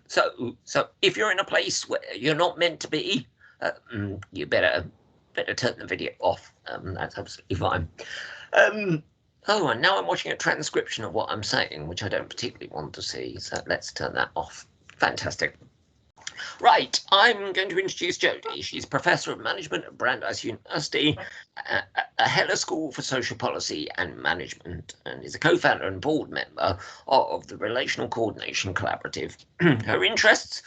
So if you're in a place where you're not meant to be, you better turn the video off. That's absolutely fine. Oh, and now I'm watching a transcription of what I'm saying, which I don't particularly want to see. So let's turn that off. Fantastic. Right, I'm going to introduce Jody. She's Professor of Management at Brandeis University, a Heller School for Social Policy and Management, and is a co-founder and board member of the Relational Coordination Collaborative. Her interests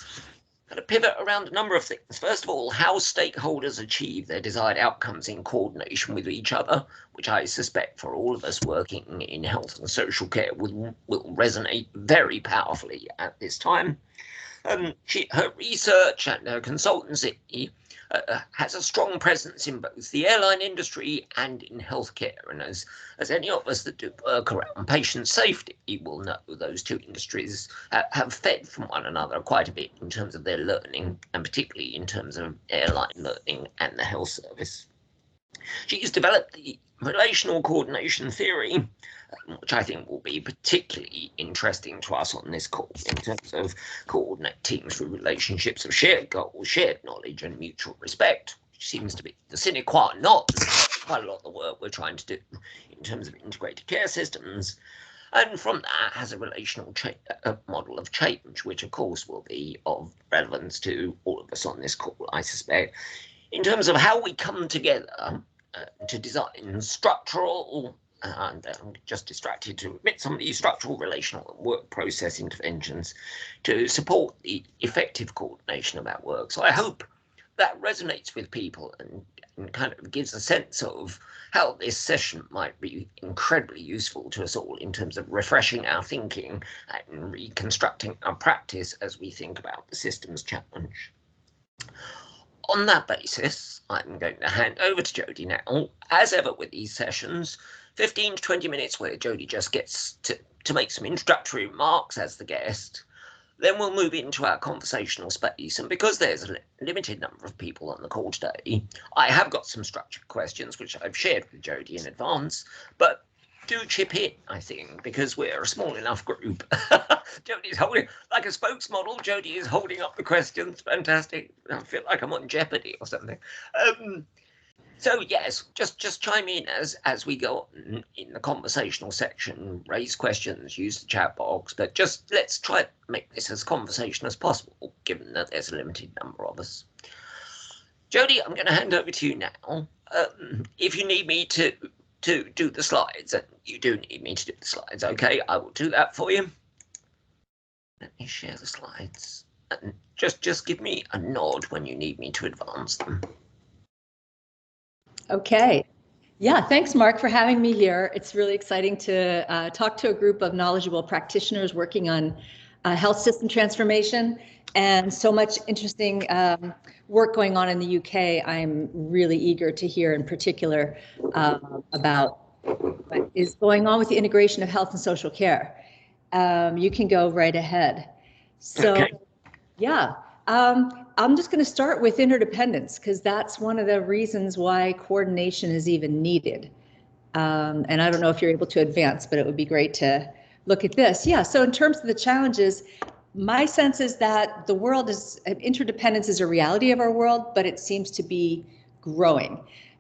kind of pivot around a number of things. First of all, how stakeholders achieve their desired outcomes in coordination with each other, which I suspect for all of us working in health and social care will resonate very powerfully at this time. Her research and her consultancy has a strong presence in both the airline industry and in healthcare. And as any of us that do work around patient safety will know, those two industries have fed from one another quite a bit in terms of their learning, and particularly in terms of airline learning and the health service. She's developed the Relational Coordination Theory, which I think will be particularly interesting to us on this call in terms of coordinating through relationships of shared goals, shared knowledge, and mutual respect, which seems to be the sine qua non quite a lot of the work we're trying to do in terms of integrated care systems. And from that has a relational model of change, which of course will be of relevance to all of us on this call, I suspect, in terms of how we come together to design structural, and I'm just distracted to admit some of these structural, relational, and work process interventions to support the effective coordination of our work. So I hope that resonates with people and kind of gives a sense of how this session might be incredibly useful to us all in terms of refreshing our thinking and reconstructing our practice as we think about the systems challenge. On that basis, I'm going to hand over to Jody now. As ever with these sessions, 15 to 20 minutes where Jody just gets to make some introductory remarks as the guest. Then we'll move into our conversational space, and because there's a limited number of people on the call today, I have got some structured questions which I've shared with Jody in advance, but do chip in, I think, because we're a small enough group. Jody's holding, like a spokesmodel, Jody is holding up the questions. Fantastic. I feel like I'm on Jeopardy or something. So yes, just chime in as we go on in the conversational section, raise questions, use the chat box, but just let's try to make this as conversational as possible, given that there's a limited number of us. Jody, I'm going to hand over to you now. If you need me to do the slides, and you do need me to do the slides, okay, I will do that for you. Let me share the slides, and just give me a nod when you need me to advance them. Okay. Yeah, thanks, Mark, for having me here. It's really exciting to talk to a group of knowledgeable practitioners working on health system transformation, and so much interesting work going on in the UK. I'm really eager to hear in particular about what is going on with the integration of health and social care. You can go right ahead. So, okay. Yeah. I'm just going to start with interdependence, because that's one of the reasons why coordination is even needed. And I don't know if you're able to advance, but it would be great to look at this. Yeah, so in terms of the challenges, my sense is that the world is, interdependence is a reality of our world, but it seems to be growing.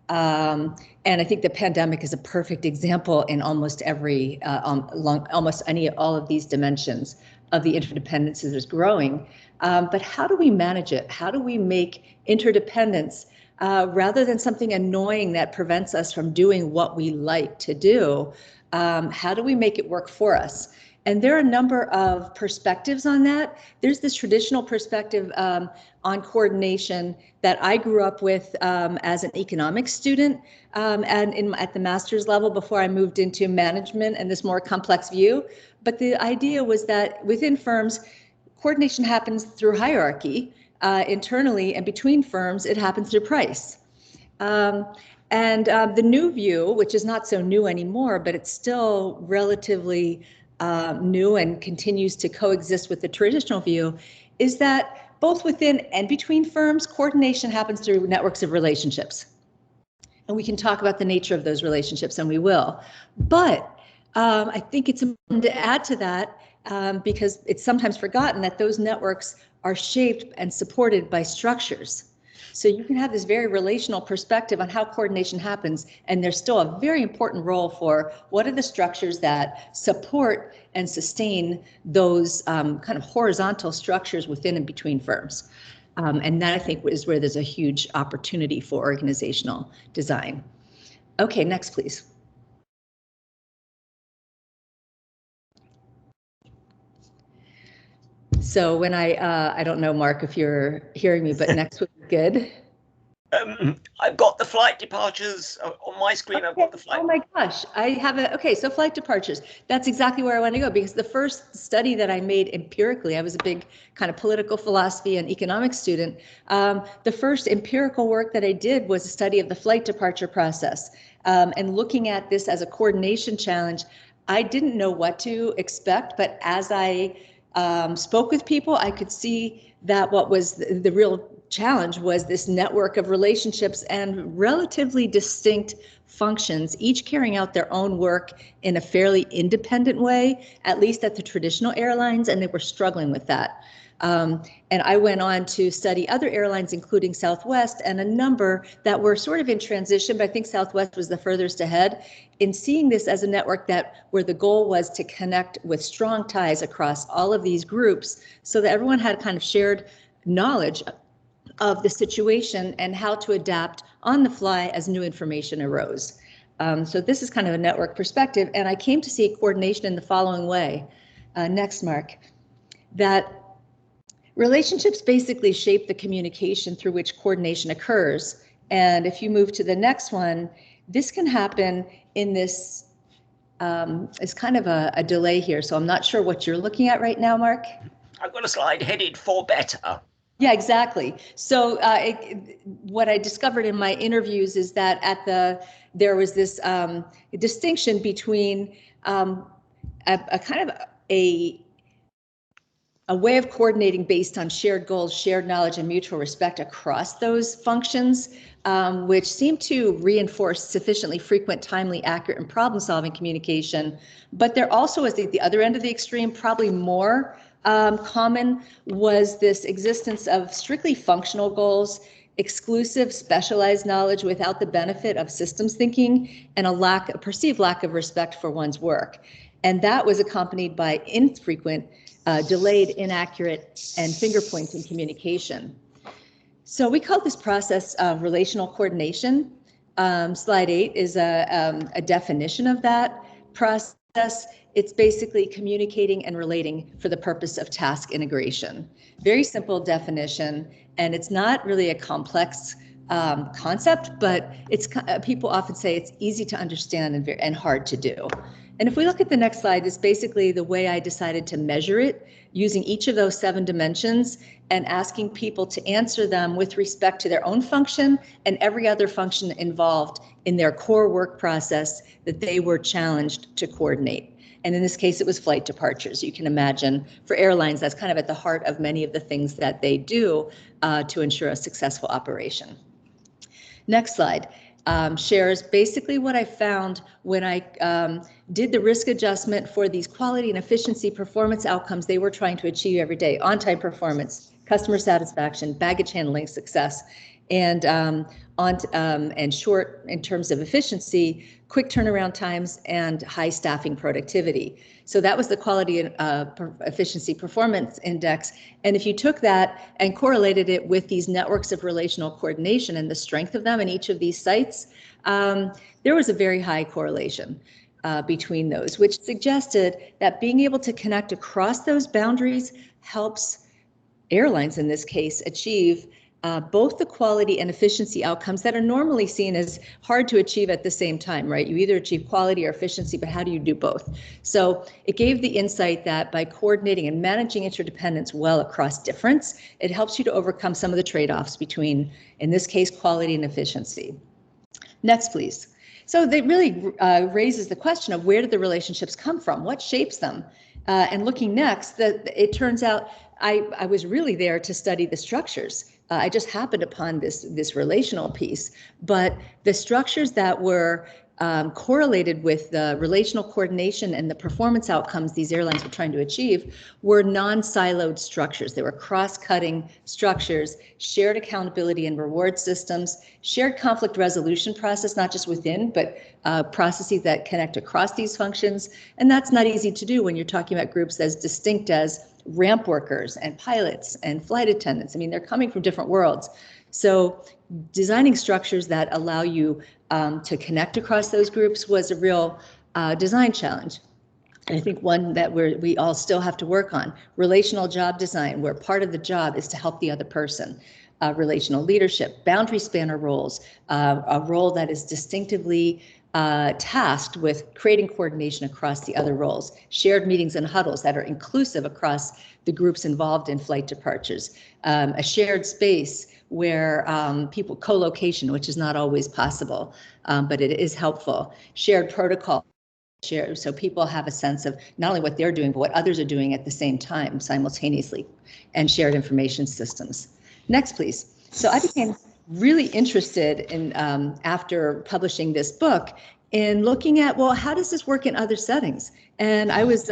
And I think the pandemic is a perfect example in almost every, all of these dimensions of the interdependences is growing. But how do we manage it? How do we make interdependence, rather than something annoying that prevents us from doing what we like to do, how do we make it work for us? And there are a number of perspectives on that. There's this traditional perspective on coordination that I grew up with as an economics student and at the master's level before I moved into management and this more complex view. But the idea was that within firms, coordination happens through hierarchy internally, and between firms, it happens through price. The new view, which is not so new anymore, but it's still relatively new and continues to coexist with the traditional view, is that both within and between firms, coordination happens through networks of relationships. And we can talk about the nature of those relationships, and we will. But I think it's important to add to that because it's sometimes forgotten that those networks are shaped and supported by structures. So you can have this very relational perspective on how coordination happens, and there's still a very important role for what are the structures that support and sustain those kind of horizontal structures within and between firms. And that, I think, is where there's a huge opportunity for organizational design. Okay, next, please. So when I don't know, Mark, if you're hearing me, but next would be good. I've got the flight departures on my screen. Okay. I've got the flight. Oh my gosh, I have a, okay, so flight departures. That's exactly where I want to go, because the first study that I made empirically, I was a big kind of political philosophy and economics student. The first empirical work that I did was a study of the flight departure process. And looking at this as a coordination challenge, I didn't know what to expect, but as I spoke with people, I could see that what was the real challenge was this network of relationships and relatively distinct functions, each carrying out their own work in a fairly independent way, at least at the traditional airlines, and they were struggling with that. And I went on to study other airlines, including Southwest, and a number that were sort of in transition, but I think Southwest was the furthest ahead in seeing this as a network where the goal was to connect with strong ties across all of these groups so that everyone had kind of shared knowledge of the situation and how to adapt on the fly as new information arose. So this is kind of a network perspective, and I came to see coordination in the following way. Next, Mark. That relationships basically shape the communication through which coordination occurs. And if you move to the next one, this can happen in this, it's kind of a delay here, so I'm not sure what you're looking at right now, Mark. I've got a slide headed for better. Yeah, exactly. So what I discovered in my interviews is that there was this distinction between a kind of a way of coordinating based on shared goals, shared knowledge, and mutual respect across those functions, which seem to reinforce sufficiently frequent, timely, accurate, and problem-solving communication. But there also is the other end of the extreme, probably more common, was this existence of strictly functional goals, exclusive specialized knowledge without the benefit of systems thinking, and a perceived lack of respect for one's work. And that was accompanied by infrequent, delayed, inaccurate, and finger-pointing communication. So we call this process relational coordination. Slide 8 is a definition of that process. It's basically communicating and relating for the purpose of task integration. Very simple definition, and it's not really a complex concept, but it's people often say it's easy to understand and hard to do. And if we look at the next slide, it's basically the way I decided to measure it, using each of those 7 dimensions and asking people to answer them with respect to their own function and every other function involved in their core work process that they were challenged to coordinate. And in this case, it was flight departures. You can imagine for airlines, that's kind of at the heart of many of the things that they do to ensure a successful operation. Next slide. Shares basically what I found when I did the risk adjustment for these quality and efficiency performance outcomes they were trying to achieve every day: on-time performance, customer satisfaction, baggage handling success, and short in terms of efficiency, quick turnaround times, and high staffing productivity. So that was the quality and efficiency performance index. And if you took that and correlated it with these networks of relational coordination and the strength of them in each of these sites, there was a very high correlation between those, which suggested that being able to connect across those boundaries helps airlines, in this case, achieve both the quality and efficiency outcomes that are normally seen as hard to achieve at the same time, right? You either achieve quality or efficiency, but how do you do both? So it gave the insight that by coordinating and managing interdependence well across difference, it helps you to overcome some of the trade-offs between, in this case, quality and efficiency. Next, please. So that really raises the question of where did the relationships come from? What shapes them? And looking next, it turns out I was really there to study the structures. I just happened upon this relational piece, but the structures that were correlated with the relational coordination and the performance outcomes these airlines were trying to achieve were non-siloed structures. They were cross-cutting structures, shared accountability and reward systems, shared conflict resolution process, not just within, but processes that connect across these functions. And that's not easy to do when you're talking about groups as distinct as ramp workers and pilots and flight attendants. I mean, they're coming from different worlds. So designing structures that allow you to connect across those groups was a real design challenge. And I think one that we all still have to work on. Relational job design, where part of the job is to help the other person. Relational leadership, boundary spanner roles, a role that is distinctively tasked with creating coordination across the other roles. Shared meetings and huddles that are inclusive across the groups involved in flight departures. A shared space where people co-location, which is not always possible, but it is helpful. Shared protocol, so people have a sense of not only what they're doing, but what others are doing at the same time, simultaneously, and shared information systems. Next, please. So I became really interested in, after publishing this book, in looking at, well, how does this work in other settings? And I was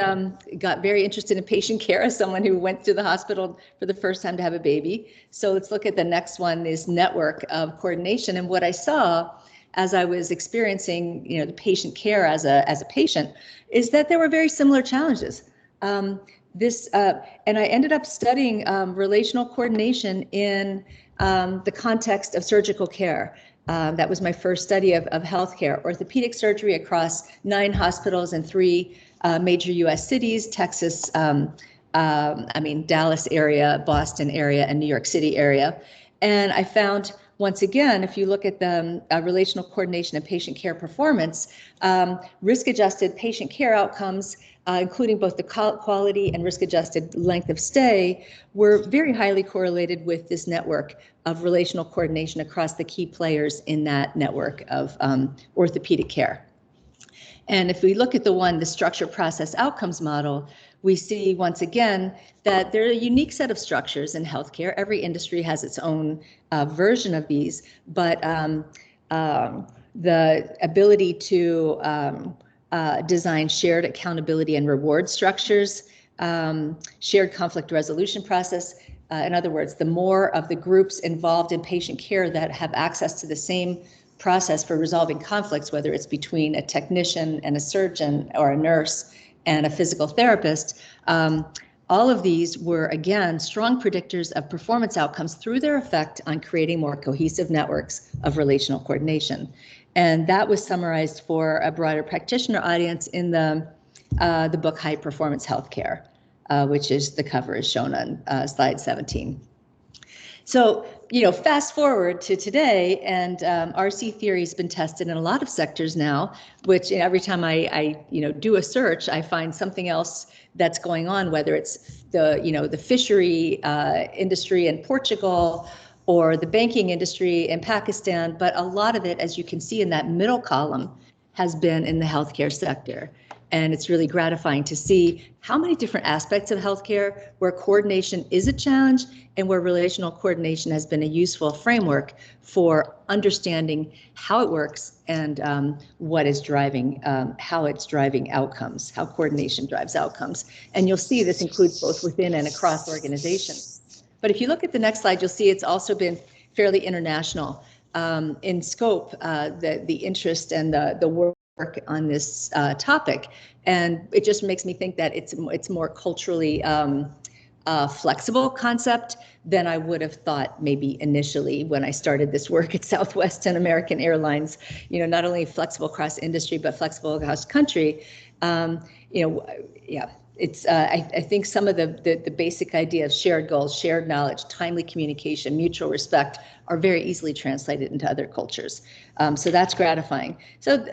got very interested in patient care as someone who went to the hospital for the first time to have a baby. So let's look at the next one, this network of coordination. And what I saw as I was experiencing, the patient care as a patient, is that there were very similar challenges. And I ended up studying relational coordination in the context of surgical care. That was my first study of healthcare, orthopedic surgery across 9 hospitals in 3 major US cities, Texas, Dallas area, Boston area, and New York City area. And I found, once again, if you look at the relational coordination and patient care performance, risk-adjusted patient care outcomes, including both the quality and risk-adjusted length of stay, were very highly correlated with this network of relational coordination across the key players in that network of orthopedic care. And if we look at the structure process outcomes model, we see once again that there are a unique set of structures in healthcare. Every industry has its own version of these, but the ability to design shared accountability and reward structures, shared conflict resolution process. In other words, the more of the groups involved in patient care that have access to the same process for resolving conflicts, whether it's between a technician and a surgeon or a nurse and a physical therapist, all of these were, again, strong predictors of performance outcomes through their effect on creating more cohesive networks of relational coordination. And that was summarized for a broader practitioner audience in the book High Performance Healthcare, which is the cover is shown on slide 17. So, fast forward to today, and RC theory has been tested in a lot of sectors now, which every time I do a search, I find something else that's going on, whether it's the fishery industry in Portugal or the banking industry in Pakistan, but a lot of it, as you can see in that middle column, has been in the healthcare sector. And it's really gratifying to see how many different aspects of healthcare where coordination is a challenge and where relational coordination has been a useful framework for understanding how it works and what is driving, how it's driving outcomes, how coordination drives outcomes. And you'll see this includes both within and across organizations. But if you look at the next slide, you'll see it's also been fairly international in scope, the interest and the work on this topic, and it just makes me think that it's more culturally flexible concept than I would have thought maybe initially when I started this work at Southwest and American Airlines. Not only flexible across industry but flexible across country. It's I think some of the basic idea of shared goals, shared knowledge, timely communication, mutual respect are very easily translated into other cultures. So that's gratifying. So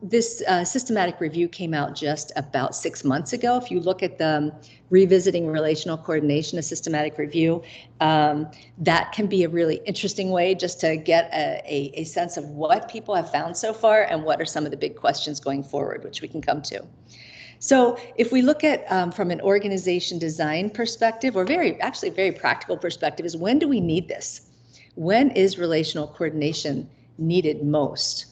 this systematic review came out just about 6 months ago. If you look at the Revisiting Relational Coordination, a systematic review, that can be a really interesting way just to get a sense of what people have found so far and what are some of the big questions going forward, which we can come to. So if we look at from an organization design perspective, or very practical perspective, is when do we need this? When is relational coordination needed most?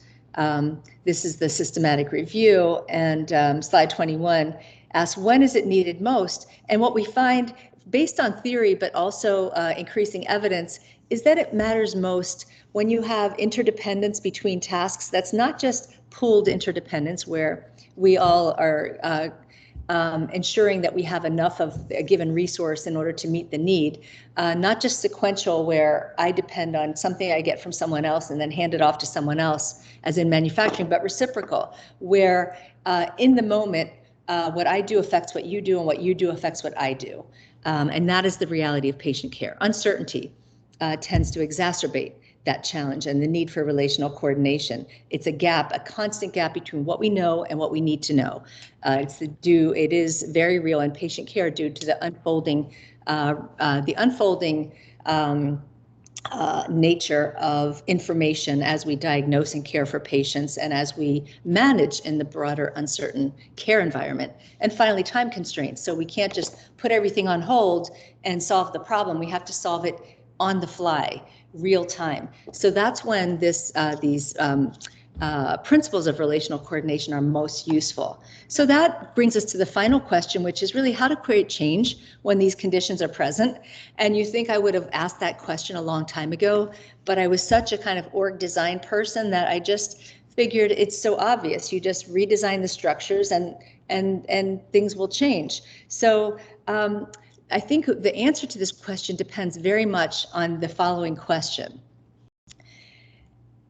This is the systematic review, and slide 21 asks, when is it needed most? And what we find, based on theory, but also increasing evidence, is that it matters most when you have interdependence between tasks. That's not just pooled interdependence, where we all are ensuring that we have enough of a given resource in order to meet the need, not just sequential, where I depend on something I get from someone else and then hand it off to someone else, as in manufacturing, but reciprocal, where in the moment, what I do affects what you do, and what you do affects what I do. And that is the reality of patient care. Uncertainty tends to exacerbate that challenge and the need for relational coordination. It's a gap, a constant gap between what we know and what we need to know. It is very real in patient care due to the unfolding nature of information as we diagnose and care for patients, and as we manage in the broader uncertain care environment. And finally, time constraints. So we can't just put everything on hold and solve the problem. We have to solve it on the fly, real time. So that's when these principles of relational coordination are most useful. So that brings us to the final question, which is really how to create change when these conditions are present. And you think I would have asked that question a long time ago, but I was such a kind of org design person that I just figured it's so obvious. You just redesign the structures and things will change. So I think the answer to this question depends very much on the following question.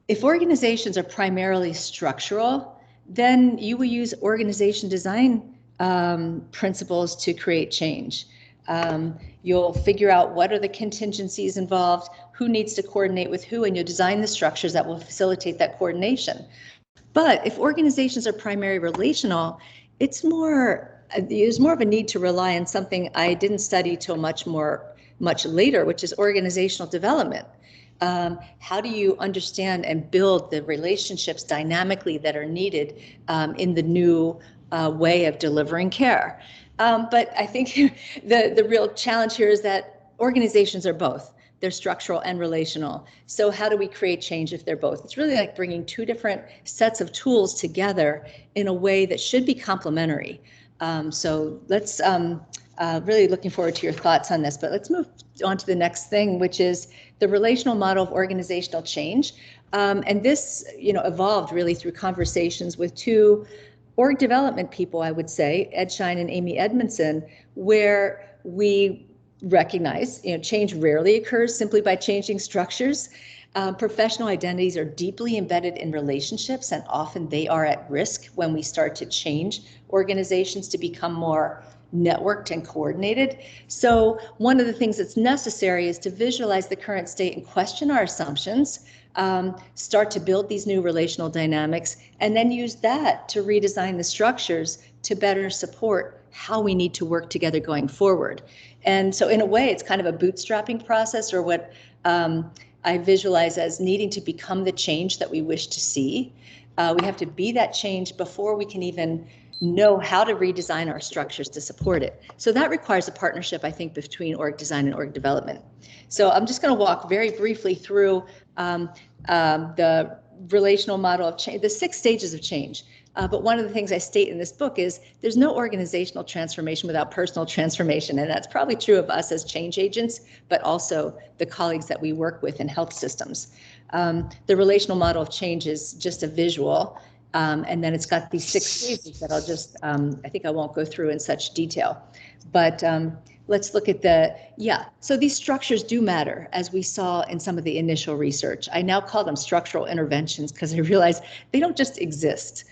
If organizations are primarily structural, then you will use organization design principles to create change. You'll figure out what are the contingencies involved, who needs to coordinate with who, and you'll design the structures that will facilitate that coordination. But if organizations are primarily relational, there's more of a need to rely on something I didn't study till much later, which is organizational development. How do you understand and build the relationships dynamically that are needed in the new way of delivering care? But I think the real challenge here is that organizations are both. They're structural and relational. So how do we create change if they're both? It's really like bringing two different sets of tools together in a way that should be complementary. So let's really looking forward to your thoughts on this, but let's move on to the next thing, which is the relational model of organizational change. And this, evolved really through conversations with two org development people, I would say, Ed Schein and Amy Edmondson, where we recognize, change rarely occurs simply by changing structures. Professional identities are deeply embedded in relationships, and often they are at risk when we start to change organizations to become more networked and coordinated. So one of the things that's necessary is to visualize the current state and question our assumptions, start to build these new relational dynamics, and then use that to redesign the structures to better support how we need to work together going forward. And so in a way, it's kind of a bootstrapping process, or what I visualize as needing to become the change that we wish to see. We have to be that change before we can even know how to redesign our structures to support it. So that requires a partnership, I think, between org design and org development. So I'm just going to walk very briefly through the relational model of change, the 6 stages of change. But one of the things I state in this book is there's no organizational transformation without personal transformation. And that's probably true of us as change agents, but also the colleagues that we work with in health systems. The relational model of change is just a visual. And then it's got these 6 stages that I'll just, I think I won't go through in such detail. But let's look at so these structures do matter, as we saw in some of the initial research. I now call them structural interventions because I realize they don't just exist,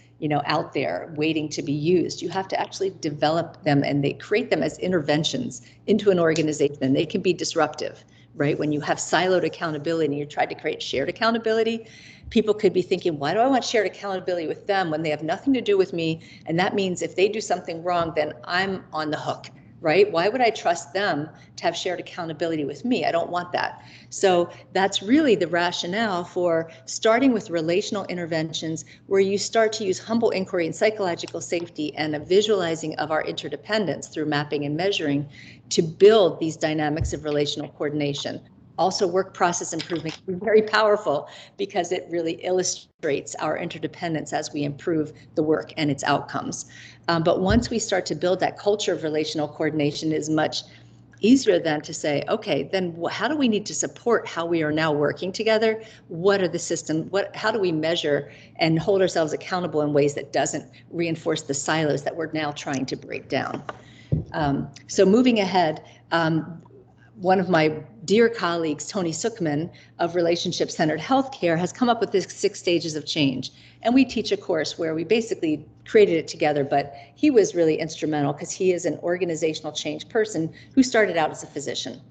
out there waiting to be used. You have to actually develop them, and they create them as interventions into an organization, and they can be disruptive, right? When you have siloed accountability and you try to create shared accountability, people could be thinking, why do I want shared accountability with them when they have nothing to do with me? And that means if they do something wrong, then I'm on the hook, right? Why would I trust them to have shared accountability with me? I don't want that. So that's really the rationale for starting with relational interventions, where you start to use humble inquiry and psychological safety and a visualizing of our interdependence through mapping and measuring to build these dynamics of relational coordination. Also, work process improvement can be very powerful because it really illustrates our interdependence as we improve the work and its outcomes. But once we start to build that culture of relational coordination, it is much easier then to say, okay, then how do we need to support how we are now working together? What are the systems? How do we measure and hold ourselves accountable in ways that doesn't reinforce the silos that we're now trying to break down? So moving ahead, one of my dear colleagues, Tony Suchman of Relationship-Centered Healthcare, has come up with this 6 stages of change. And we teach a course where we basically created it together, but he was really instrumental because he is an organizational change person who started out as a physician.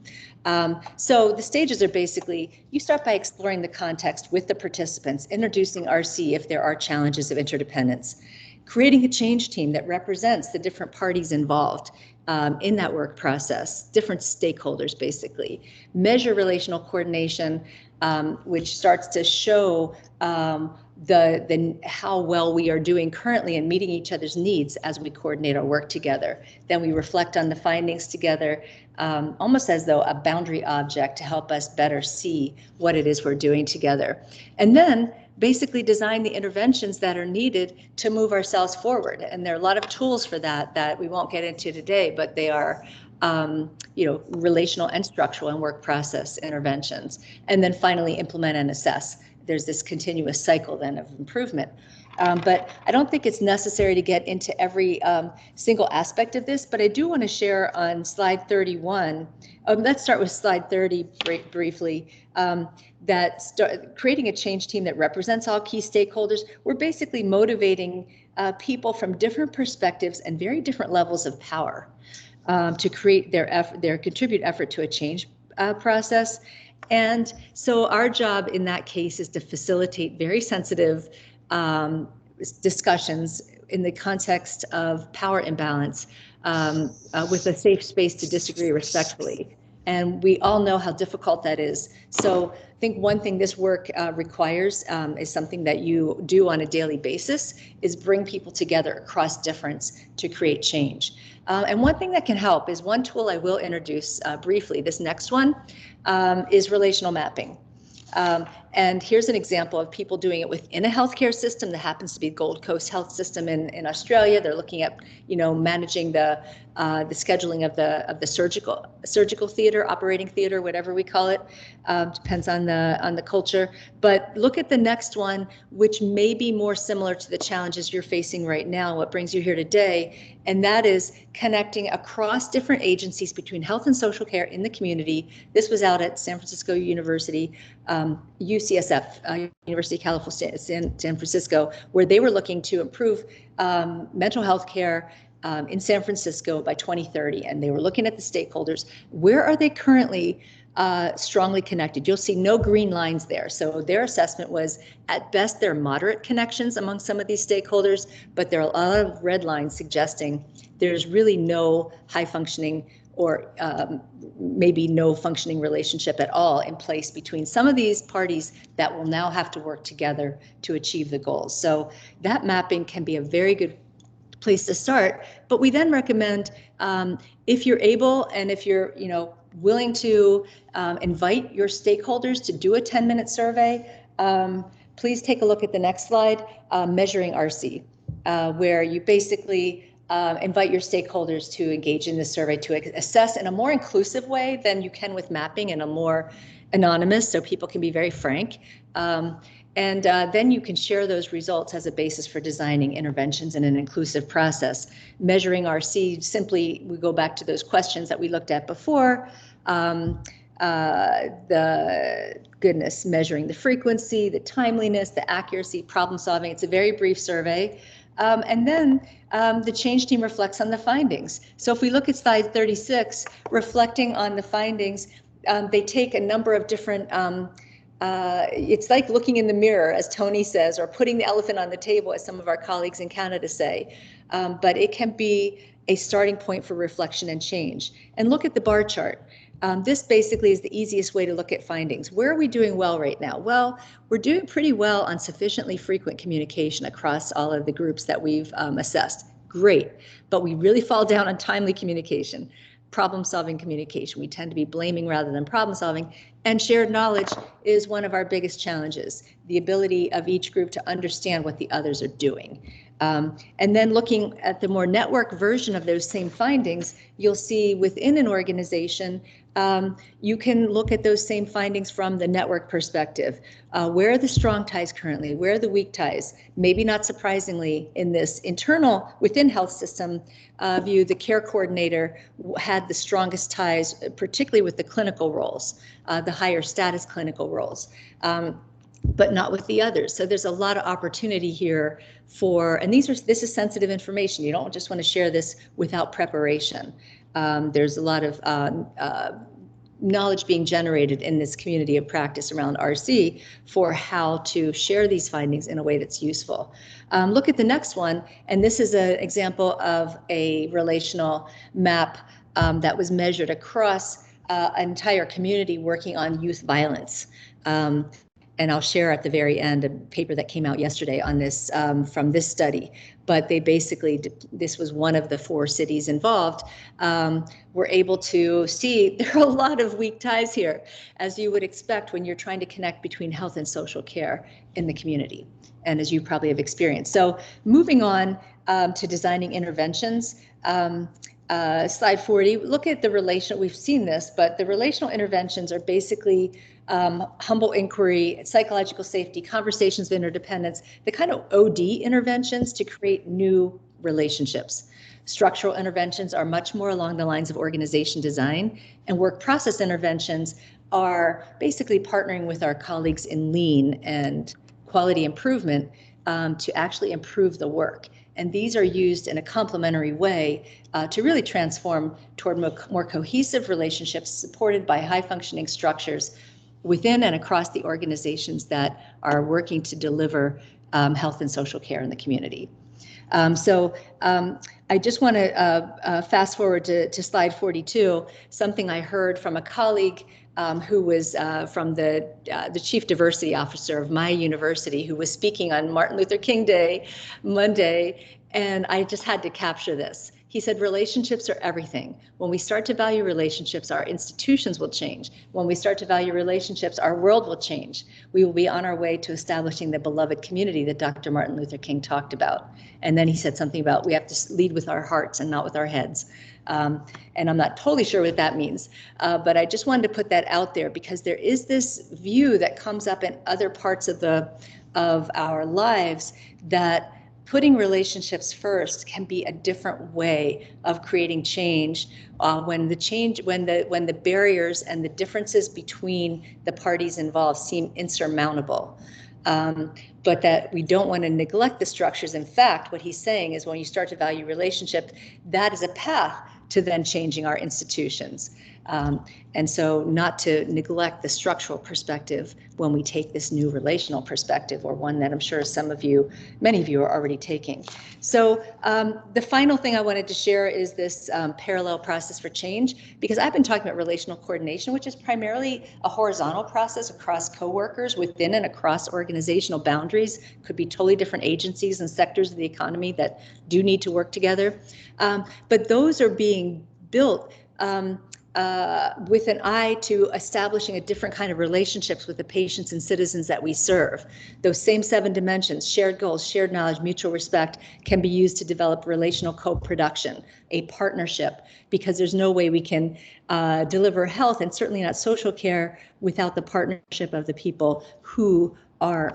So the stages are basically, you start by exploring the context with the participants, introducing RC if there are challenges of interdependence, creating a change team that represents the different parties involved in that work process, different stakeholders basically. Measure relational coordination, which starts to show how well we are doing currently in meeting each other's needs as we coordinate our work together. Then we reflect on the findings together, almost as though a boundary object to help us better see what it is we're doing together. And then basically design the interventions that are needed to move ourselves forward. And there are a lot of tools for that we won't get into today, but they are relational and structural and work process interventions. And then finally implement and assess. There's this continuous cycle then of improvement. But I don't think it's necessary to get into every single aspect of this, but I do want to share on slide 31. Let's start with slide 30 briefly. Creating a change team that represents all key stakeholders. We're basically motivating people from different perspectives and very different levels of power to create their contribute effort to a change process. And so our job in that case is to facilitate very sensitive discussions in the context of power imbalance with a safe space to disagree respectfully. And we all know how difficult that is. So I think one thing this work requires is something that you do on a daily basis, is bring people together across difference to create change. And one thing that can help is one tool I will introduce briefly. This next one is relational mapping. And here's an example of people doing it within a healthcare system that happens to be Gold Coast Health System in Australia. They're looking at, managing the scheduling of the surgical theater, operating theater, whatever we call it. Depends on the culture. But look at the next one, which may be more similar to the challenges you're facing right now. What brings you here today, and that is connecting across different agencies between health and social care in the community. This was out at San Francisco University, UCSF, University of California, San Francisco, where they were looking to improve mental health care in San Francisco by 2030. And they were looking at the stakeholders. Where are they currently strongly connected? You'll see no green lines there. So their assessment was, at best, there are moderate connections among some of these stakeholders, but there are a lot of red lines suggesting there's really no high functioning or maybe no functioning relationship at all in place between some of these parties that will now have to work together to achieve the goals. So that mapping can be a very good place to start. But we then recommend, if you're able and if you're willing to invite your stakeholders to do a 10-minute survey, please take a look at the next slide, measuring RC, where you basically invite your stakeholders to engage in this survey to assess in a more inclusive way than you can with mapping, and a more anonymous, so people can be very frank. And then you can share those results as a basis for designing interventions in an inclusive process. Measuring RC, simply, we go back to those questions that we looked at before. Measuring the frequency, the timeliness, the accuracy, problem solving. It's a very brief survey. And then the change team reflects on the findings. So if we look at slide 36, reflecting on the findings, they take a number of different, it's like looking in the mirror, as Tony says, or putting the elephant on the table, as some of our colleagues in Canada say. But it can be a starting point for reflection and change. And look at the bar chart. This basically is the easiest way to look at findings. Where are we doing well right now? Well, we're doing pretty well on sufficiently frequent communication across all of the groups that we've assessed. Great, but we really fall down on timely communication. problem-solving communication. We tend to be blaming rather than problem-solving. And shared knowledge is one of our biggest challenges, the ability of each group to understand what the others are doing. And then looking at the more network version of those same findings, you'll see within an organization, you can look at those same findings from the network perspective. Where are the strong ties currently? Where are the weak ties? Maybe not surprisingly, in this internal, within health system view, the care coordinator had the strongest ties, particularly with the clinical roles, the higher status clinical roles. But not with the others. So there's a lot of opportunity here for, and this is sensitive information. You don't just want to share this without preparation. There's a lot of knowledge being generated in this community of practice around RC for how to share these findings in a way that's useful. Look at the next one, and this is an example of a relational map that was measured across an entire community working on youth violence. And I'll share at the very end a paper that came out yesterday on this from this study. But they basically, this was one of the 4 cities involved, were able to see there are a lot of weak ties here, as you would expect when you're trying to connect between health and social care in the community, and as you probably have experienced. So moving on to designing interventions. Slide 40, look at the relational, we've seen this, but the relational interventions are basically humble inquiry, psychological safety, conversations of interdependence, the kind of OD interventions to create new relationships. Structural interventions are much more along the lines of organization design, and work process interventions are basically partnering with our colleagues in lean and quality improvement to actually improve the work. And these are used in a complementary way to really transform toward more cohesive relationships supported by high-functioning structures within and across the organizations that are working to deliver health and social care in the community. I just want to fast forward to slide 42, something I heard from a colleague who was from the chief diversity officer of my university, who was speaking on Martin Luther King Day, Monday, and I just had to capture this. He said, relationships are everything. When we start to value relationships, our institutions will change. When we start to value relationships, our world will change. We will be on our way to establishing the beloved community that Dr. Martin Luther King talked about. And then he said something about we have to lead with our hearts and not with our heads. And I'm not totally sure what that means, but I just wanted to put that out there because there is this view that comes up in other parts of our lives that putting relationships first can be a different way of creating change when the barriers and the differences between the parties involved seem insurmountable. But that we don't want to neglect the structures. In fact, what he's saying is when you start to value relationship, that is a path to then changing our institutions. And so not to neglect the structural perspective when we take this new relational perspective, or one that I'm sure many of you are already taking. So the final thing I wanted to share is this parallel process for change, because I've been talking about relational coordination, which is primarily a horizontal process across coworkers within and across organizational boundaries. Could be totally different agencies and sectors of the economy that do need to work together. But those are being built with an eye to establishing a different kind of relationships with the patients and citizens that we serve. Those same 7 dimensions, shared goals, shared knowledge, mutual respect, can be used to develop relational co-production, a partnership, because there's no way we can deliver health and certainly not social care without the partnership of the people who are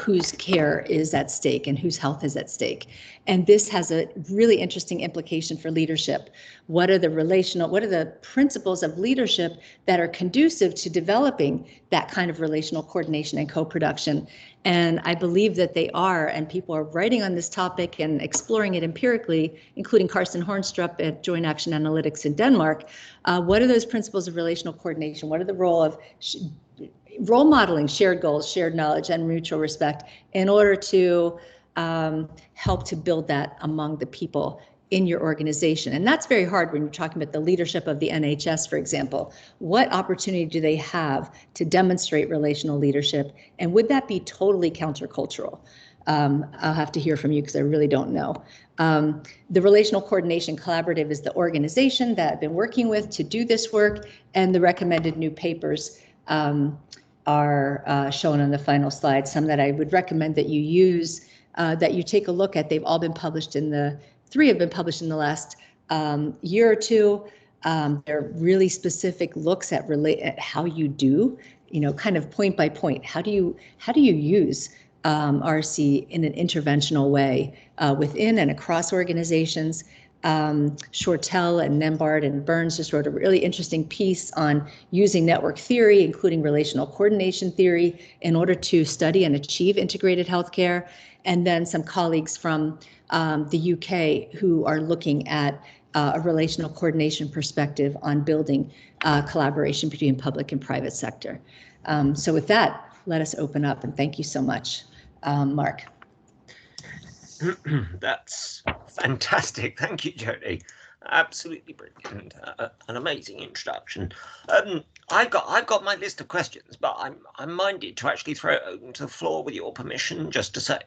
whose care is at stake and whose health is at stake. And this has a really interesting implication for leadership. What are the principles of leadership that are conducive to developing that kind of relational coordination and co-production? And I believe that they are, and people are writing on this topic and exploring it empirically, including Carsten Hornstrup at Joint Action Analytics in Denmark. What are those principles of relational coordination? What are the role modeling shared goals, shared knowledge, and mutual respect in order to help to build that among the people in your organization? And that's very hard when you're talking about the leadership of the NHS, for example. What opportunity do they have to demonstrate relational leadership? And would that be totally countercultural? I'll have to hear from you because I really don't know. The Relational Coordination Collaborative is the organization that I've been working with to do this work, and the recommended new papers are shown on the final slide. Some that I would recommend that you use, that you take a look at. They've all been published three have been published in the last year or two. They're really specific looks at how you do, kind of point by point. How do you use RC in an interventional way within and across organizations? Shortell and Nembard and Burns just wrote a really interesting piece on using network theory, including relational coordination theory, in order to study and achieve integrated healthcare. And then some colleagues from the UK who are looking at a relational coordination perspective on building collaboration between public and private sector. So with that, let us open up, and thank you so much, Mark. That's fantastic. Thank you, Jody. Absolutely brilliant. An amazing introduction. I've got my list of questions, but I'm minded to actually throw it open to the floor with your permission, just to say,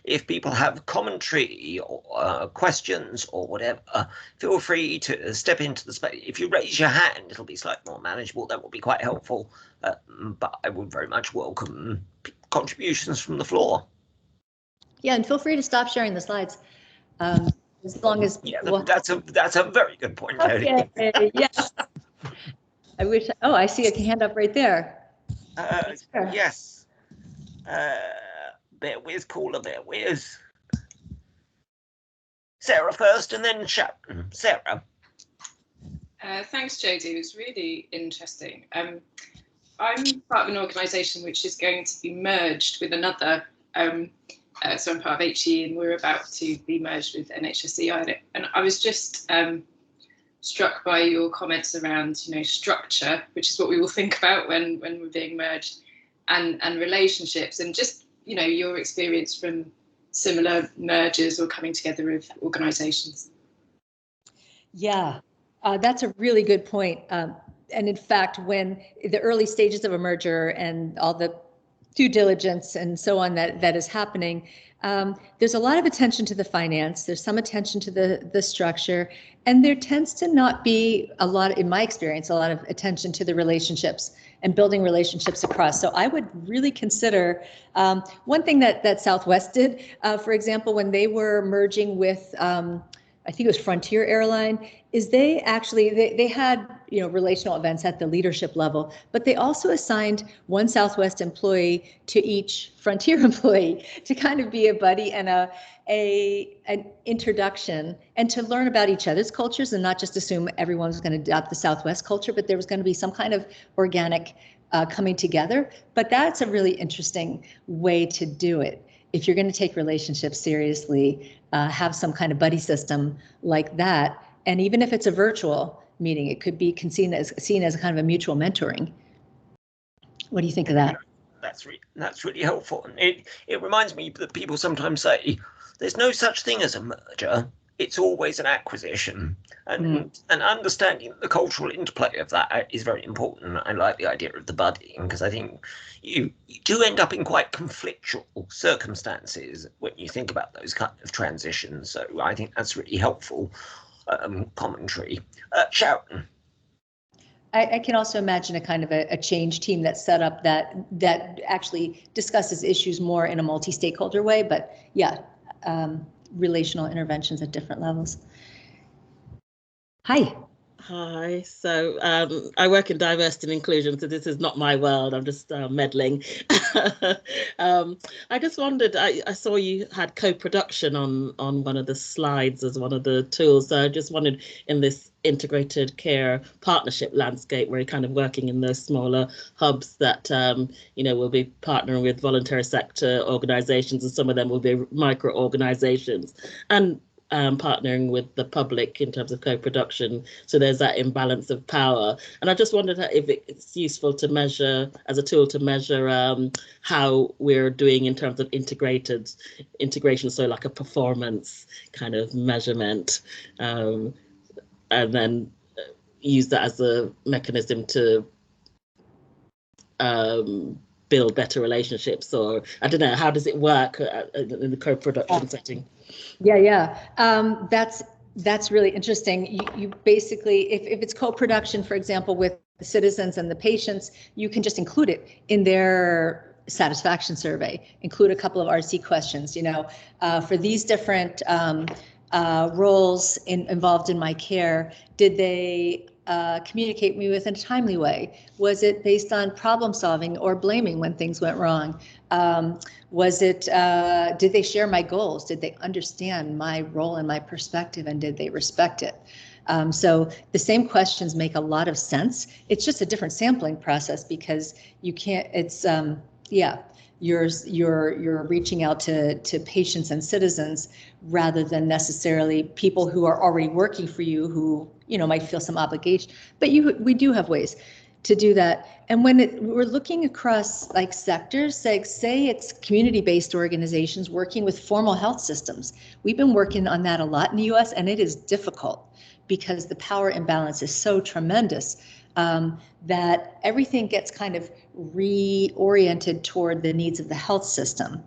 if people have commentary or questions or whatever, feel free to step into the space. If you raise your hand, it'll be slightly more manageable. That will be quite helpful. But I would very much welcome contributions from the floor. Yeah, and feel free to stop sharing the slides. As long as that's a very good point, Jody. Okay, yes. I wish. Oh, I see a hand up right there. Sure. Yes. Bear with, caller. Bear with. Sarah first, and then Sharon. Sarah. Thanks, Jody. It was really interesting. I'm part of an organisation which is going to be merged with another. So I'm part of HE, and we're about to be merged with NHSEI. And I was just struck by your comments around, structure, which is what we will think about when we're being merged, and relationships, and just, your experience from similar mergers or coming together of organisations. Yeah, that's a really good point. And in fact, when the early stages of a merger and all the due diligence and so on that is happening, there's a lot of attention to the finance, there's some attention to the structure, and there tends to not be a lot, in my experience, a lot of attention to the relationships and building relationships across. So I would really consider, one thing that Southwest did, for example, when they were merging with, I think it was Frontier Airline, is they actually, they had, relational events at the leadership level, but they also assigned one Southwest employee to each Frontier employee to kind of be a buddy and an introduction, and to learn about each other's cultures and not just assume everyone's going to adopt the Southwest culture, but there was going to be some kind of organic coming together. But that's a really interesting way to do it. If you're going to take relationships seriously, have some kind of buddy system like that. And even if it's a virtual meeting, it could be seen as a kind of a mutual mentoring. What do you think of that? That's really helpful. And it reminds me that people sometimes say there's no such thing as a merger. It's always an acquisition. And understanding the cultural interplay of that is very important. I like the idea of the buddying, because I think you do end up in quite conflictual circumstances when you think about those kind of transitions. So I think that's really helpful commentary. Sharon. I can also imagine a kind of a change team that's set up that actually discusses issues more in a multi-stakeholder way. But yeah, relational interventions at different levels. Hi. Hi. So I work in diversity and inclusion, so this is not my world. I'm just meddling. I just wondered, I saw you had co-production on one of the slides as one of the tools. So I just wondered, in this integrated care partnership landscape, where you're kind of working in those smaller hubs that, will be partnering with voluntary sector organizations, and some of them will be micro organizations, and partnering with the public in terms of co-production. So there's that imbalance of power. And I just wondered if it's useful to measure, as a tool to measure how we're doing in terms of integration, so like a performance kind of measurement, and then use that as a mechanism to build better relationships? Or I don't know, how does it work in the co-production setting? Yeah. That's really interesting. You basically, if it's co-production, for example, with the citizens and the patients, you can just include it in their satisfaction survey, include a couple of RC questions, for these different roles involved in my care. Did they communicate me with in a timely way? Was it based on problem solving or blaming when things went wrong? Was it, did they share my goals? Did they understand my role and my perspective, and did they respect it? So the same questions make a lot of sense. It's just a different sampling process because you can't, it's, you're reaching out to patients and citizens rather than necessarily people who are already working for you who, might feel some obligation, but we do have ways to do that. And when we're looking across like sectors, say it's community-based organizations working with formal health systems. We've been working on that a lot in the US, and it is difficult because the power imbalance is so tremendous that everything gets kind of reoriented toward the needs of the health system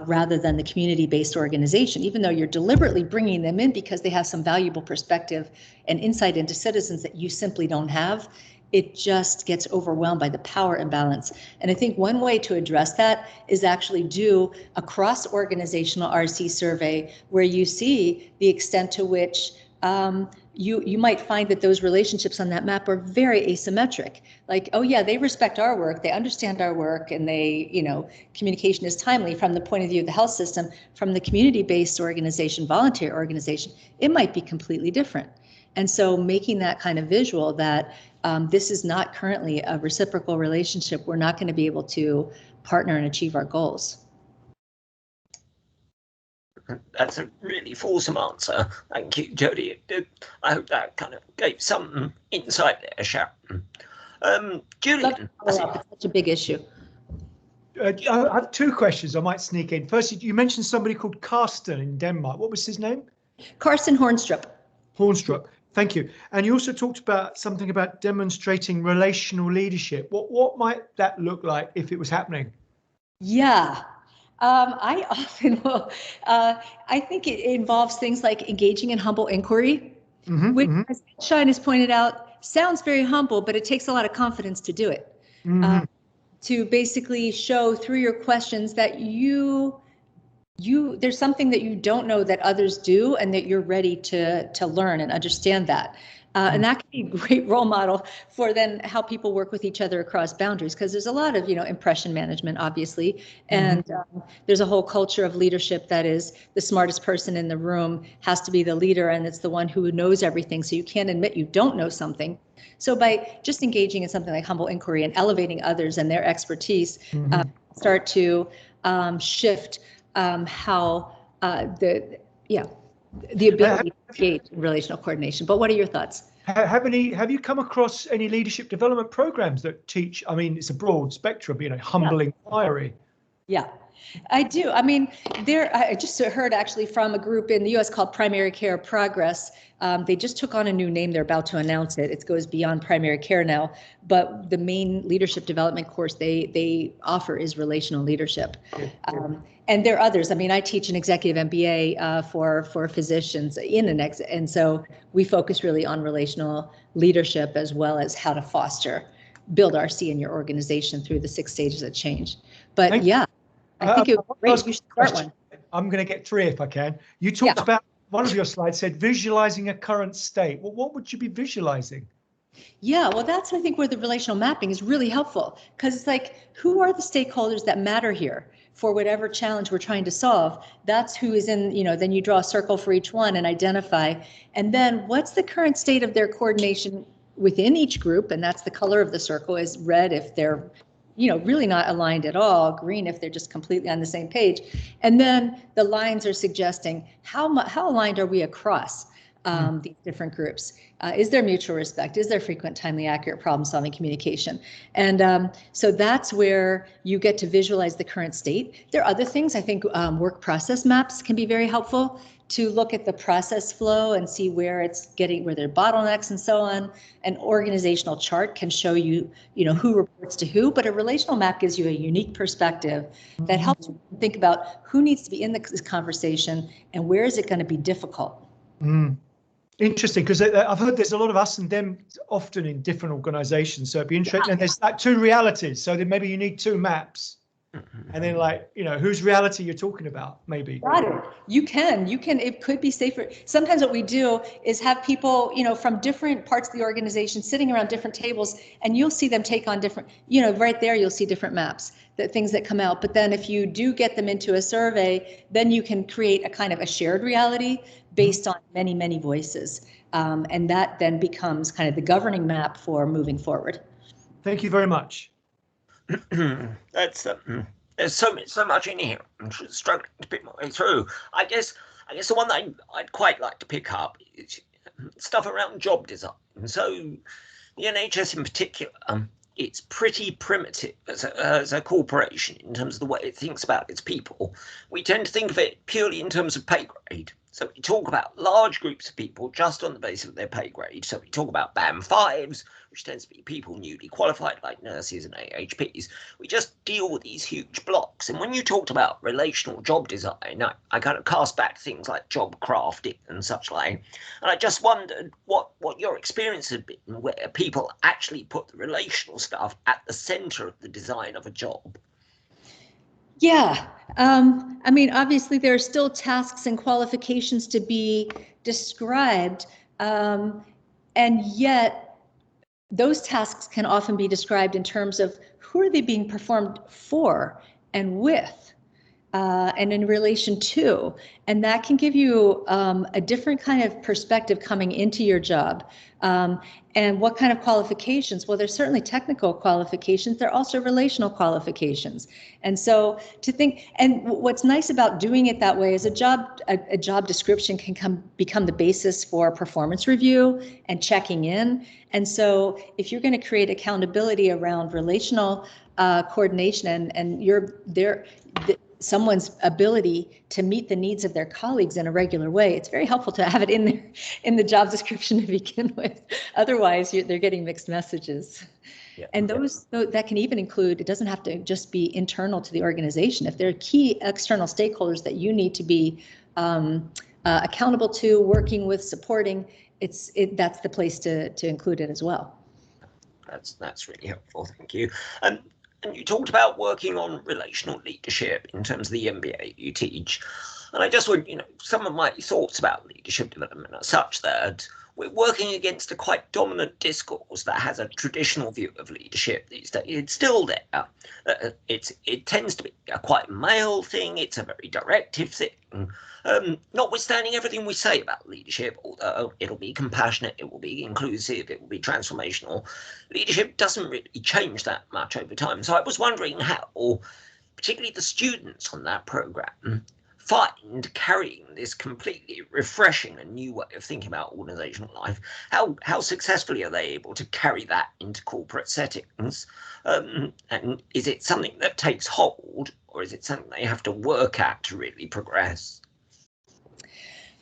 rather than the community-based organization, even though you're deliberately bringing them in because they have some valuable perspective and insight into citizens that you simply don't have. It just gets overwhelmed by the power imbalance. And I think one way to address that is actually do a cross-organizational RC survey where you see the extent to which you might find that those relationships on that map are very asymmetric. Like, oh yeah, they respect our work, they understand our work, and they, communication is timely from the point of view of the health system. From the community-based organization, voluntary organization, it might be completely different. And so making that kind of visual that this is not currently a reciprocal relationship, we're not going to be able to partner and achieve our goals. That's a really fulsome answer. Thank you, Jody. I hope that kind of gave some insight there, Sharon. Julian. It's such a big issue. I have two questions I might sneak in. First, you mentioned somebody called Karsten in Denmark. What was his name? Carsten Hornstrup. Hornstrup. Thank you. And you also talked about something about demonstrating relational leadership. What might that look like if it was happening? Yeah. I often will, I think it involves things like engaging in humble inquiry, which, as Shine has pointed out, sounds very humble, but it takes a lot of confidence to do it. To basically show through your questions that there's something that you don't know that others do, and that you're ready to learn and understand that. And that can be a great role model for then how people work with each other across boundaries, because there's a lot of, impression management, obviously. And there's a whole culture of leadership that is the smartest person in the room has to be the leader, and it's the one who knows everything. So you can't admit you don't know something. So by just engaging in something like humble inquiry and elevating others and their expertise, start to shift how the ability to engage in relational coordination. But what are your thoughts? Have you come across any leadership development programs that teach? I mean, it's a broad spectrum, humble inquiry. Yeah, I do. I mean, I just heard actually from a group in the US called Primary Care Progress. They just took on a new name. They're about to announce it. It goes beyond primary care now. But the main leadership development course they offer is relational leadership. And there are others. I mean, I teach an executive MBA for physicians and so we focus really on relational leadership as well as how to build RC in your organization through the 6 stages of change. But I think it would be great. You should start one. I'm going to get 3 if I can. You talked about, one of your slides said visualizing a current state. Well, what would you be visualizing? Yeah, well, that's, I think, where the relational mapping is really helpful, because it's like, who are the stakeholders that matter here for whatever challenge we're trying to solve? That's who is in, then you draw a circle for each one and identify. And then what's the current state of their coordination within each group? And that's the color of the circle is red if they're really not aligned at all, green if they're just completely on the same page. And then the lines are suggesting how aligned are we across? these different groups. Is there mutual respect? Is there frequent, timely, accurate problem-solving communication? And so that's where you get to visualize the current state. There are other things. I think work process maps can be very helpful to look at the process flow and see where it's getting, where there are bottlenecks and so on. An organizational chart can show you, who reports to who, but a relational map gives you a unique perspective that helps you think about who needs to be in this conversation and where is it going to be difficult. Interesting, because I've heard there's a lot of us and them often in different organizations. So it'd be interesting. And there's like two realities. So then maybe you need two maps. And then whose reality you're talking about, maybe. Got it. You can, it could be safer. Sometimes what we do is have people, from different parts of the organization sitting around different tables, and you'll see them take on different, right there, you'll see different maps, things that come out. But then if you do get them into a survey, then you can create a kind of a shared reality based on many, many voices. And that then becomes kind of the governing map for moving forward. Thank you very much. That's there's so much in here. I'm struggling to pick my way through. I guess the one that I'd quite like to pick up is stuff around job design. So the NHS in particular, it's pretty primitive as a corporation in terms of the way it thinks about its people. We tend to think of it purely in terms of pay grade. So we talk about large groups of people just on the basis of their pay grade. So we talk about BAM 5s, which tends to be people newly qualified like nurses and AHPs. We just deal with these huge blocks. And when you talked about relational job design, I kind of cast back things like job crafting and such like. And I just wondered what your experience had been where people actually put the relational stuff at the center of the design of a job. Yeah, I mean, obviously there are still tasks and qualifications to be described, and yet those tasks can often be described in terms of who are they being performed for and with, and in relation to, and that can give you a different kind of perspective coming into your job. And what kind of qualifications? Well, there's certainly technical qualifications. There are also relational qualifications. And so to think, and what's nice about doing it that way is a job description can become the basis for performance review and checking in. And so if you're going to create accountability around relational coordination and someone's ability to meet the needs of their colleagues in a regular way, it's very helpful to have it in there in the job description to begin with. Otherwise, they're getting mixed messages. Yeah, and that can even include, it doesn't have to just be internal to the organization. If there are key external stakeholders that you need to be accountable to, working with, supporting, that's the place to include it as well. That's really helpful, thank you. And you talked about working on relational leadership in terms of the MBA you teach. And I just would, some of my thoughts about leadership development are such that we're working against a quite dominant discourse that has a traditional view of leadership these days. It's still there. It tends to be a quite male thing. It's a very directive thing. Notwithstanding everything we say about leadership, although it'll be compassionate, it will be inclusive, it will be transformational, leadership doesn't really change that much over time. So I was wondering how, particularly the students on that program, find carrying this completely refreshing and new way of thinking about organizational life. How successfully are they able to carry that into corporate settings? And is it something that takes hold, or is it something they have to work at to really progress?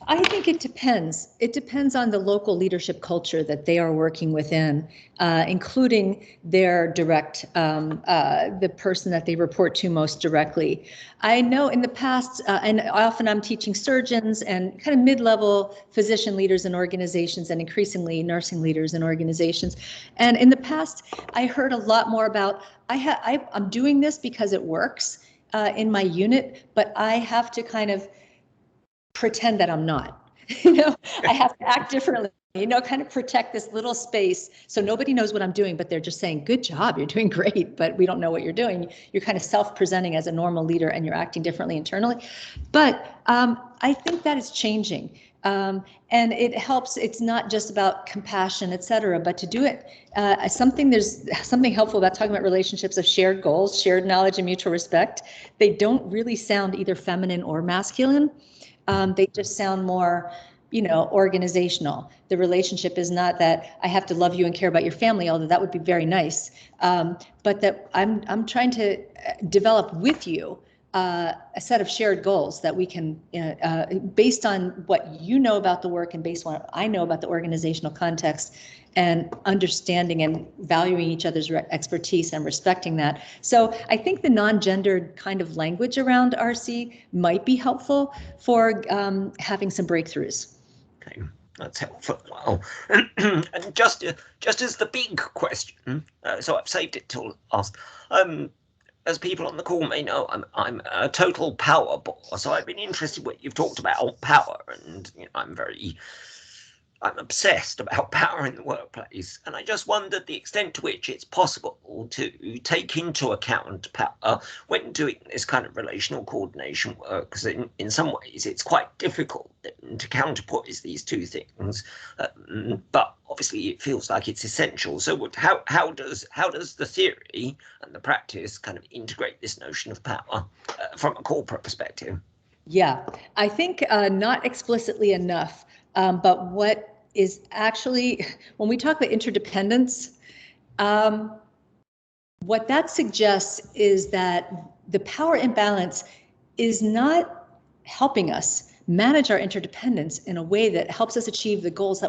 I think it depends. It depends on the local leadership culture that they are working within, including their direct, the person that they report to most directly. I know in the past, and often I'm teaching surgeons and kind of mid-level physician leaders in organizations and increasingly nursing leaders in organizations. And in the past, I heard a lot more about, I'm doing this because it works in my unit, but I have to kind of pretend that I'm not, I have to act differently, kind of protect this little space so nobody knows what I'm doing, but they're just saying, good job, you're doing great, but we don't know what you're doing. You're kind of self-presenting as a normal leader and you're acting differently internally. But I think that is changing. And it helps. It's not just about compassion, et cetera, but to do it, there's something helpful about talking about relationships of shared goals, shared knowledge, and mutual respect. They don't really sound either feminine or masculine. They just sound more organizational. The relationship is not that I have to love you and care about your family, although that would be very nice, but that I'm trying to develop with you a set of shared goals that we can, based on what you know about the work and based on what I know about the organizational context, and understanding and valuing each other's expertise and respecting that. So I think the non-gendered kind of language around RC might be helpful for having some breakthroughs. Okay, that's helpful. Well, and just as the big question, so I've saved it till last. As people on the call may know, I'm a total power bore, so I've been interested in what you've talked about power, and I'm obsessed about power in the workplace, and I just wondered the extent to which it's possible to take into account power when doing this kind of relational coordination work, because in some ways it's quite difficult to counterpoise these two things, but obviously it feels like it's essential. So how does the theory and the practice kind of integrate this notion of power from a corporate perspective? Yeah, I think not explicitly enough. But what is actually, when we talk about interdependence, what that suggests is that the power imbalance is not helping us manage our interdependence in a way that helps us achieve the goals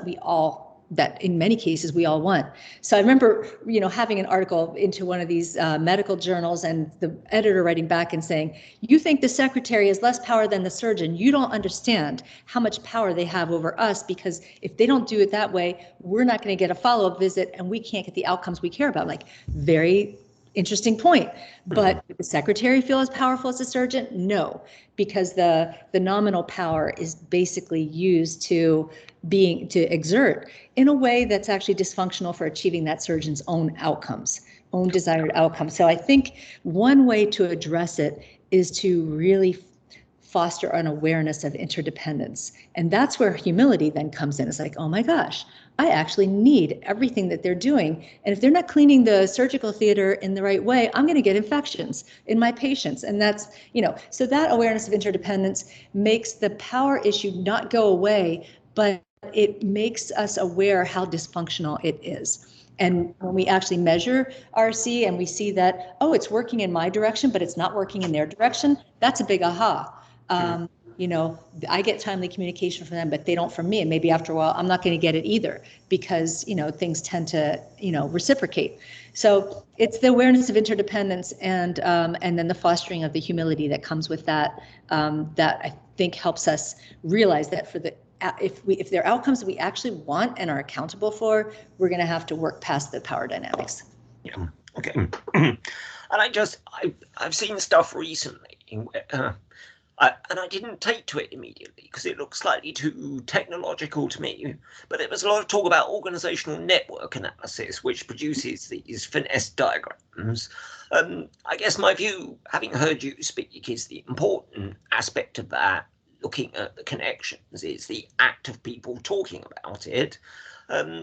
that in many cases we all want. So I remember, having an article into one of these medical journals, and the editor writing back and saying, you think the secretary has less power than the surgeon. You don't understand how much power they have over us, because if they don't do it that way, we're not going to get a follow-up visit and we can't get the outcomes we care about. Like, very interesting point. But does the secretary feel as powerful as the surgeon? No, because the nominal power is basically used to exert in a way that's actually dysfunctional for achieving that surgeon's own outcomes, own desired outcomes. So I think one way to address it is to really foster an awareness of interdependence. And that's where humility then comes in. It's like, oh my gosh, I actually need everything that they're doing. And if they're not cleaning the surgical theater in the right way, I'm going to get infections in my patients. And that's, so that awareness of interdependence makes the power issue not go away, but it makes us aware how dysfunctional it is. And when we actually measure RC and we see that, oh, it's working in my direction, but it's not working in their direction, that's a big aha. I get timely communication from them, but they don't from me. And maybe after a while, I'm not going to get it either, because, things tend to, reciprocate. So it's the awareness of interdependence and then the fostering of the humility that comes with that, that I think helps us realize that if there are outcomes that we actually want and are accountable for, we're going to have to work past the power dynamics. Yeah. Okay. And I've seen stuff recently where, and I didn't take to it immediately because it looked slightly too technological to me, but there was a lot of talk about organizational network analysis, which produces these finesse diagrams. I guess my view, having heard you speak, is the important aspect of that, looking at the connections, is the act of people talking about it.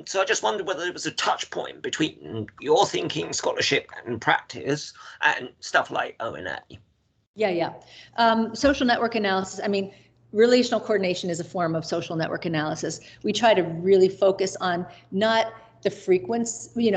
So I just wondered whether there was a touch point between your thinking, scholarship and practice and stuff like O&A. Yeah. Social network analysis. Relational coordination is a form of social network analysis. We try to really focus on not the frequency,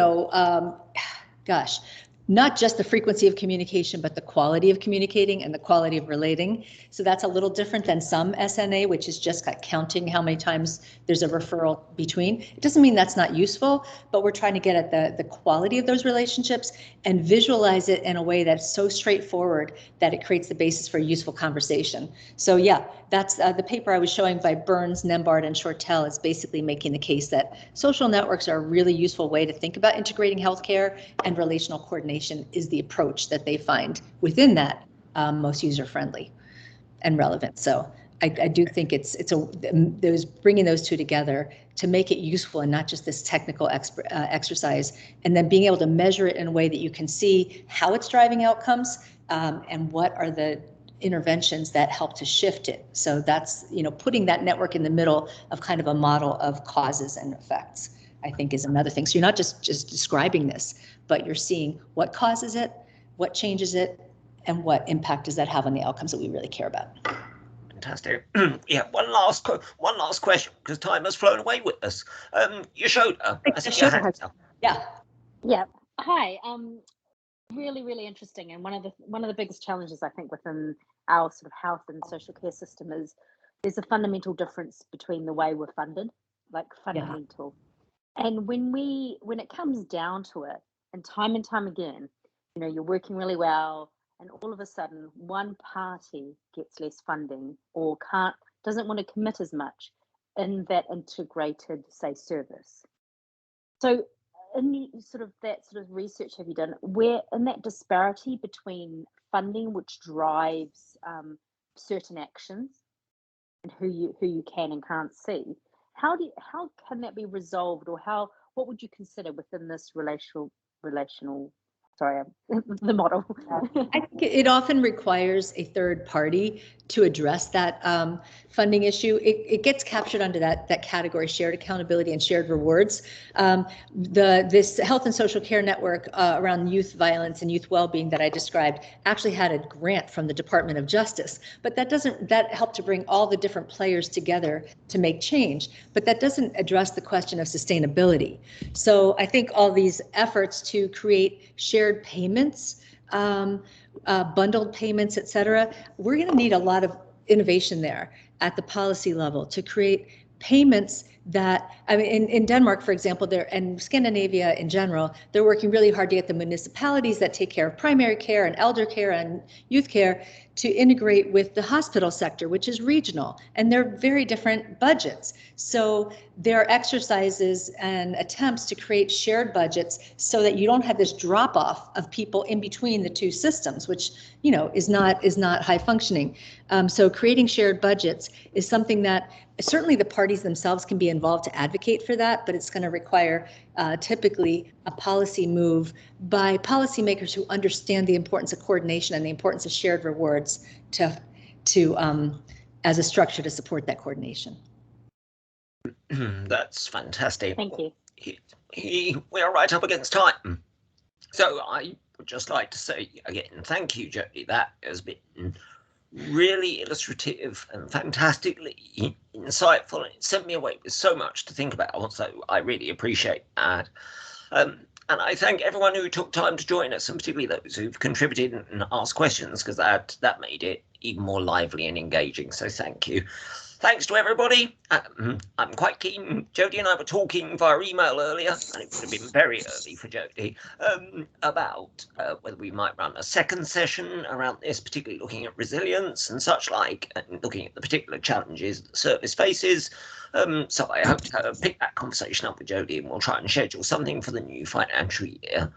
not just the frequency of communication, but the quality of communicating and the quality of relating. So that's a little different than some SNA, which is just counting how many times there's a referral between. It doesn't mean that's not useful, but we're trying to get at the quality of those relationships and visualize it in a way that's so straightforward that it creates the basis for a useful conversation. So yeah, that's the paper I was showing by Burns, Nembard, and Shortell is basically making the case that social networks are a really useful way to think about integrating healthcare, and relational coordination is the approach that they find within that most user-friendly and relevant. So I do think there's bringing those two together to make it useful and not just this technical exercise, and then being able to measure it in a way that you can see how it's driving outcomes and what are the interventions that help to shift it. So that's, putting that network in the middle of kind of a model of causes and effects, I think, is another thing. So you're not just describing this, but you're seeing what causes it, what changes it, and what impact does that have on the outcomes that we really care about. fantastic. Yeah, one last question, because time has flown away with us. Yashoda, I see your hand up. Yeah. Hi. Really interesting. And one of the biggest challenges I think within our sort of health and social care system is there's a fundamental difference between the way we're funded, like fundamental. Yeah. And when it comes down to it, and time again, you know, you're working really well, and all of a sudden one party gets less funding or doesn't want to commit as much in that integrated, say, service. So in that sort of research have you done where in that disparity between funding, which drives certain actions and who you can and can't see, how can that be resolved, or what would you consider within this relational the model? I think it often requires a third party to address that funding issue. It gets captured under that category, shared accountability and shared rewards. This health and social care network around youth violence and youth well-being that I described actually had a grant from the Department of Justice, but that helped to bring all the different players together to make change, but that doesn't address the question of sustainability. So I think all these efforts to create shared payments, bundled payments, et cetera, we're going to need a lot of innovation there at the policy level to create payments that, I mean, in Denmark, for example, and Scandinavia in general, they're working really hard to get the municipalities that take care of primary care and elder care and youth care to integrate with the hospital sector, which is regional, and they're very different budgets. So there are exercises and attempts to create shared budgets so that you don't have this drop off of people in between the two systems, which, you know, is not high functioning. So creating shared budgets is something that certainly the parties themselves can be involved to advocate for that, but it's going to require typically a policy move by policymakers who understand the importance of coordination and the importance of shared rewards to as a structure to support that coordination. That's fantastic. Thank you. We are right up against time. So I would just like to say again, thank you, Jody. That has been really illustrative and fantastically insightful, and it sent me away with so much to think about, so I really appreciate that. And I thank everyone who took time to join us, and particularly those who've contributed and asked questions, because that made it even more lively and engaging, so thank you. Thanks to everybody. I'm quite keen. Jody and I were talking via email earlier, and it would have been very early for Jody, about whether we might run a second session around this, particularly looking at resilience and such like, and looking at the particular challenges the service faces. So I hope to pick that conversation up with Jody, and we'll try and schedule something for the new financial year.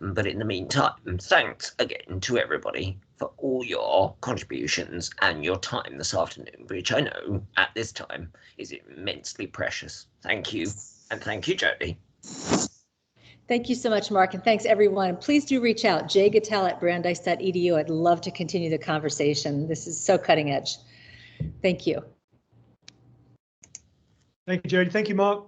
But in the meantime, thanks again to everybody for all your contributions and your time this afternoon, which I know at this time is immensely precious. Thank you. And thank you, Jody. Thank you so much, Mark. And thanks, everyone. Please do reach out, jgittell@brandeis.edu. I'd love to continue the conversation. This is so cutting edge. Thank you. Thank you, Jody. Thank you, Mark.